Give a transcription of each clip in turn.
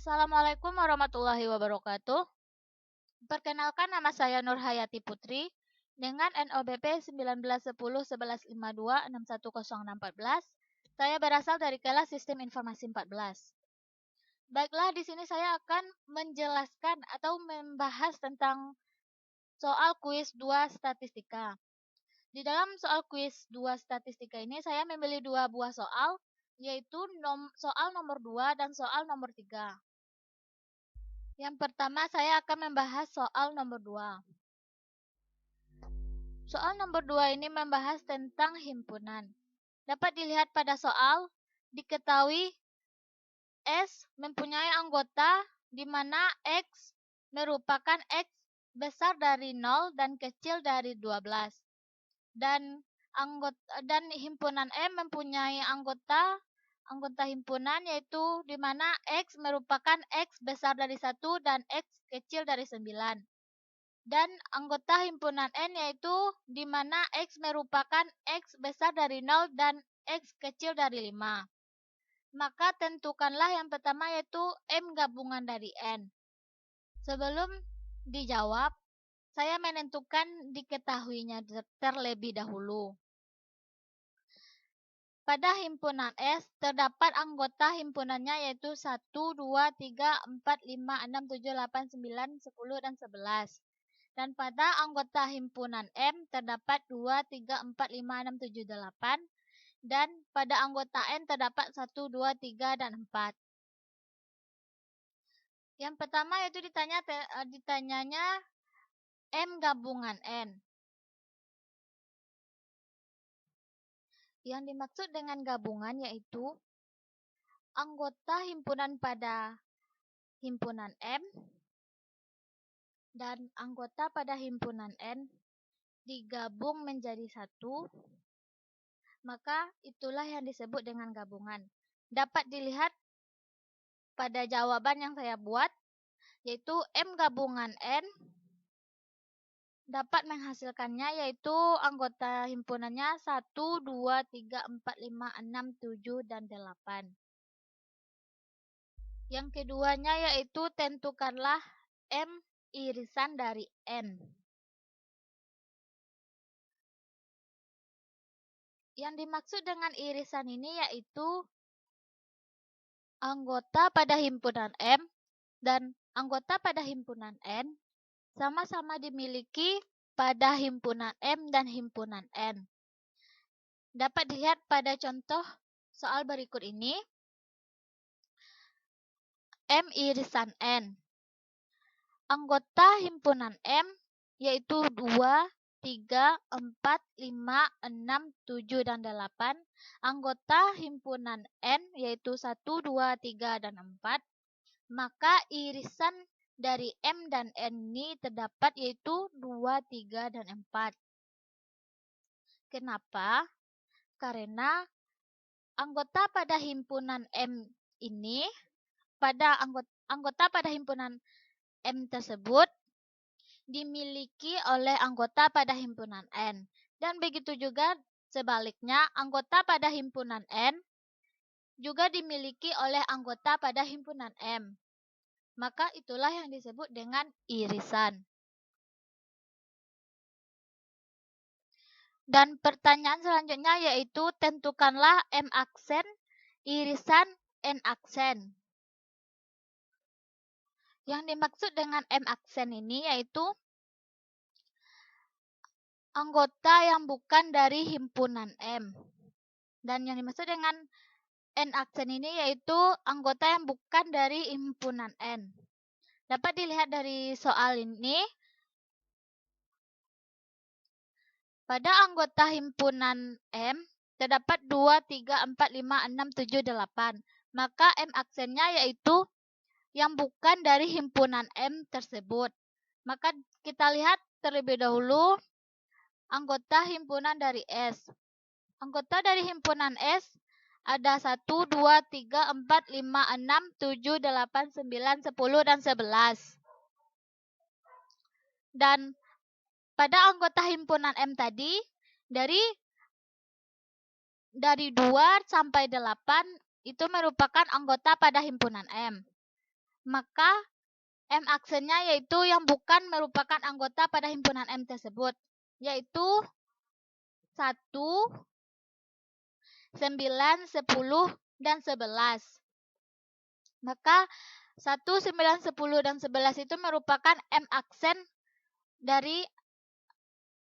Assalamualaikum warahmatullahi wabarakatuh. Perkenalkan, nama saya Nurhayati Putri dengan NOBP 19101152610614. Saya berasal dari kelas Sistem Informasi 14. Baiklah, di sini saya akan menjelaskan atau membahas tentang soal kuis 2 statistika. Di dalam soal kuis 2 statistika ini saya memilih dua buah soal, yaitu soal nomor 2 dan soal nomor 3. Yang pertama, saya akan membahas soal nomor 2. Soal nomor 2 ini membahas tentang himpunan. Dapat dilihat pada soal, diketahui S mempunyai anggota di mana X merupakan X besar dari 0 dan kecil dari 12. Dan himpunan M mempunyai anggota himpunan yaitu di mana X merupakan X besar dari 1 dan X kecil dari 9. Dan anggota himpunan N yaitu di mana X merupakan X besar dari 0 dan X kecil dari 5. Maka tentukanlah yang pertama yaitu M gabungan dari N. Sebelum dijawab, saya menentukan diketahuinya terlebih dahulu. Pada himpunan S, terdapat anggota himpunannya yaitu 1, 2, 3, 4, 5, 6, 7, 8, 9, 10, dan 11. Dan pada anggota himpunan M, terdapat 2, 3, 4, 5, 6, 7, 8. Dan pada anggota N, terdapat 1, 2, 3, dan 4. Yang pertama yaitu ditanyanya M gabungan N. Yang dimaksud dengan gabungan yaitu anggota himpunan pada himpunan M dan anggota pada himpunan N digabung menjadi satu, maka itulah yang disebut dengan gabungan. Dapat dilihat pada jawaban yang saya buat, yaitu M gabungan N dapat menghasilkannya yaitu anggota himpunannya 1, 2, 3, 4, 5, 6, 7, dan 8. Yang keduanya yaitu tentukanlah M irisan dari N. Yang dimaksud dengan irisan ini yaitu anggota pada himpunan M dan anggota pada himpunan N sama-sama dimiliki pada himpunan M dan himpunan N. Dapat dilihat pada contoh soal berikut ini. M irisan N. Anggota himpunan M yaitu 2, 3, 4, 5, 6, 7, dan 8. Anggota himpunan N yaitu 1, 2, 3, dan 4. Maka irisan dari M dan N ini terdapat yaitu 2, 3, dan 4. Kenapa? Karena anggota pada himpunan M ini, pada anggota pada himpunan M tersebut dimiliki oleh anggota pada himpunan N. Dan begitu juga sebaliknya, anggota pada himpunan N juga dimiliki oleh anggota pada himpunan M. Maka itulah yang disebut dengan irisan. Dan pertanyaan selanjutnya yaitu tentukanlah M aksen irisan N aksen. Yang dimaksud dengan M aksen ini yaitu anggota yang bukan dari himpunan M. Dan yang dimaksud dengan N aksen ini yaitu anggota yang bukan dari himpunan N. Dapat dilihat dari soal ini, pada anggota himpunan M terdapat 2, 3, 4, 5, 6, 7, 8. Maka M aksennya yaitu yang bukan dari himpunan M tersebut. Maka kita lihat terlebih dahulu anggota himpunan dari S. Anggota dari himpunan S ada 1, 2, 3, 4, 5, 6, 7, 8, 9, 10, dan 11. Dan pada anggota himpunan M tadi, dari 2 sampai 8 itu merupakan anggota pada himpunan M. maka M aksennya yaitu yang bukan merupakan anggota pada himpunan M tersebut, yaitu 1, 9, 10, dan 11. Maka 1, 9, 10, dan 11 itu merupakan M aksen dari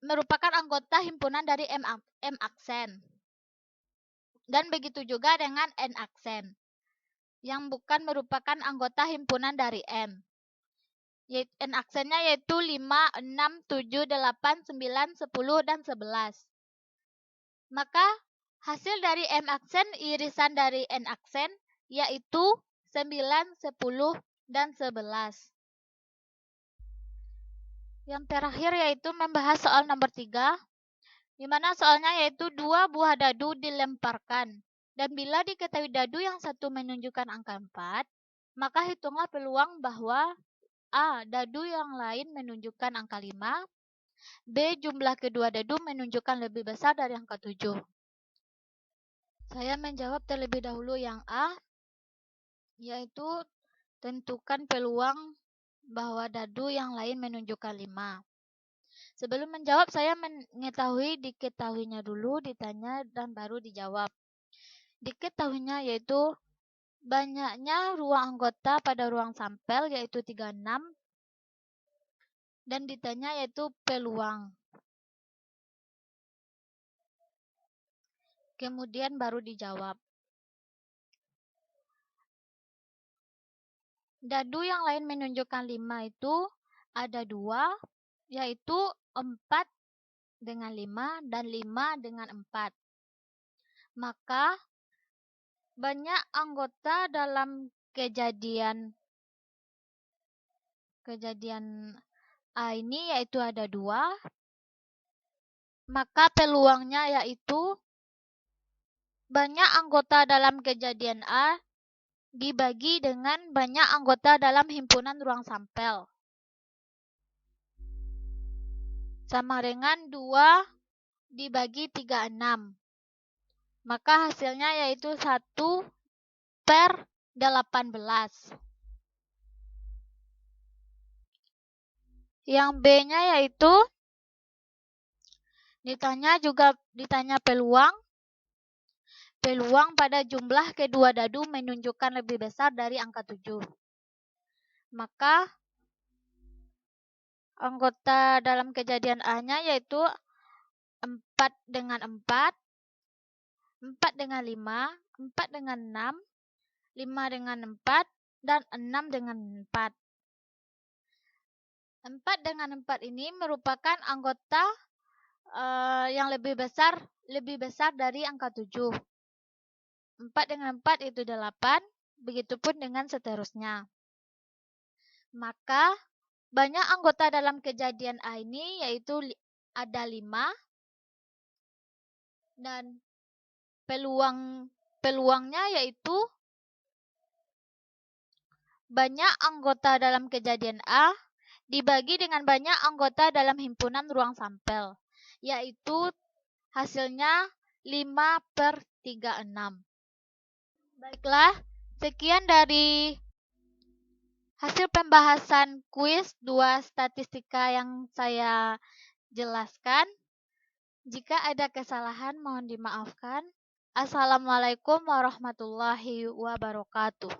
merupakan anggota himpunan dari M aksen. Dan begitu juga dengan N aksen yang bukan merupakan anggota himpunan dari M. N aksennya yaitu 5, 6, 7, 8, 9, 10, dan 11. Maka hasil dari M aksen irisan dari N aksen yaitu 9, 10, dan 11. Yang terakhir yaitu membahas soal nomor 3, di mana soalnya yaitu 2 buah dadu dilemparkan. Dan bila diketahui dadu yang satu menunjukkan angka 4, maka hitunglah peluang bahwa A. Dadu yang lain menunjukkan angka 5. B. Jumlah kedua dadu menunjukkan lebih besar dari angka 7. Saya menjawab terlebih dahulu yang A, yaitu tentukan peluang bahwa dadu yang lain menunjukkan 5. Sebelum menjawab, saya diketahuinya dulu, ditanya, dan baru dijawab. Diketahuinya yaitu banyaknya ruang anggota pada ruang sampel yaitu 36, dan ditanya yaitu peluang. Kemudian baru dijawab. Dadu yang lain menunjukkan 5 itu ada 2, yaitu 4 dengan 5 dan 5 dengan 4. Maka banyak anggota dalam kejadian A ini yaitu ada 2, maka peluangnya yaitu banyak anggota dalam kejadian A dibagi dengan banyak anggota dalam himpunan ruang sampel. Sama dengan 2 dibagi 36. Maka hasilnya yaitu 1/18. Yang B-nya yaitu ditanya peluang. Peluang pada jumlah kedua dadu menunjukkan lebih besar dari angka 7. Maka anggota dalam kejadian A-nya yaitu 4 dengan 4, 4 dengan 5, 4 dengan 6, 5 dengan 4, dan 6 dengan 4. 4 dengan 4 ini merupakan anggota yang lebih besar dari angka 7. 4 dengan 4 itu 8, begitupun dengan seterusnya. Maka banyak anggota dalam kejadian A ini yaitu ada 5, dan peluangnya yaitu banyak anggota dalam kejadian A dibagi dengan banyak anggota dalam himpunan ruang sampel, yaitu hasilnya 5/36. Baiklah, sekian dari hasil pembahasan kuis 2 statistika yang saya jelaskan. Jika ada kesalahan mohon dimaafkan. Assalamualaikum warahmatullahi wabarakatuh.